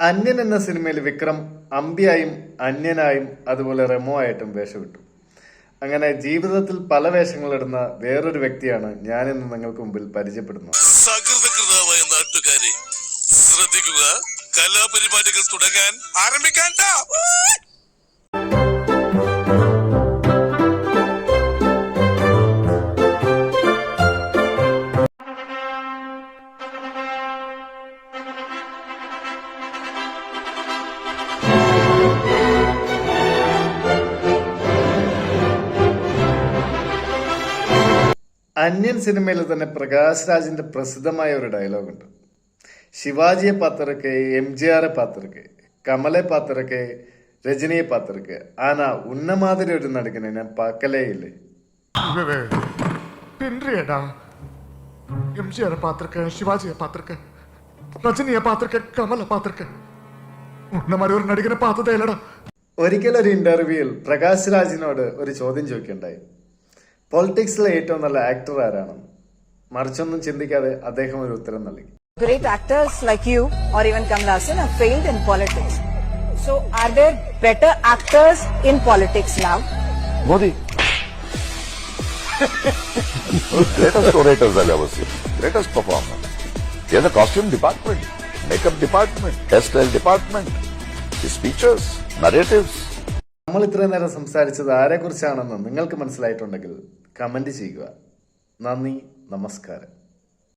അന്യൻ എന്ന സിനിമയിൽ വിക്രം അമ്പിയായും അന്യനായും അതുപോലെ റെമോ ആയിട്ടും വേഷമിട്ടു. അങ്ങനെ ജീവിതത്തിൽ പല വേഷങ്ങളിടുന്ന വേറൊരു വ്യക്തിയാണ് ഞാനിന്ന് നിങ്ങൾക്ക് മുമ്പിൽ പരിചയപ്പെടുന്നത്. സകൃതകൃതമായ നാട്ടുകാരെ ശ്രദ്ധിക്കുക, കലാപരിപാടികൾ തുടങ്ങാൻ ആരംഭിക്കാൻ. അന്യൻ സിനിമയിൽ തന്നെ പ്രകാശ് രാജിന്റെ പ്രസിദ്ധമായ ഒരു ഡയലോഗുണ്ട്. ശിവാജിയെ പാത്തിരക്ക്, എംജിആറെ പാത്തിരക്ക്, കമലെ പാത്തിരക്ക്, രജനിയെ പാത്തിരക്ക്, ആനാ ഉന്ന മാതിരി ഒരു നടിക്കനെ ഞാൻ പാക്കലേ ഇല്ലേ. எம்ஜிஆரை பார்த்திருக்கேன், சிவாஜியை பார்த்திருக்கேன், ரஜினியை பார்த்திருக்கேன், கமலை பார்த்திருக்கேன். ഉന്ന மாதிரி ഒരു നടികനെ பார்த்ததே இல்லடா. ഒരിക്കലൊരു ഇന്റർവ്യൂവിൽ പ്രകാശ് രാജിനോട് ഒരു ചോദ്യം ചോദിക്കുകയുണ്ടായി. പൊളിറ്റിക്സിലെ ഏറ്റവും നല്ല ആക്ടർ ആരാണെന്ന്. മറിച്ചൊന്നും ചിന്തിക്കാതെ അദ്ദേഹം ഒരു ഉത്തരം നൽകി. Great actors like you or even Kamal Haasan have failed in politics. So are there better actors in politics now? Modi. Greatest orators are obviously. Greatest performers. They are the costume department, makeup department, hairstyle department, the speeches, narratives. നമ്മൾ ഇത്രയും നേരം സംസാരിച്ചത് ആരെക്കുറിച്ചാണെന്ന് നിങ്ങൾക്ക് മനസ്സിലായിട്ടുണ്ടെങ്കിൽ comment ചെയ്യുക. നന്ദി, നമസ്കാരം.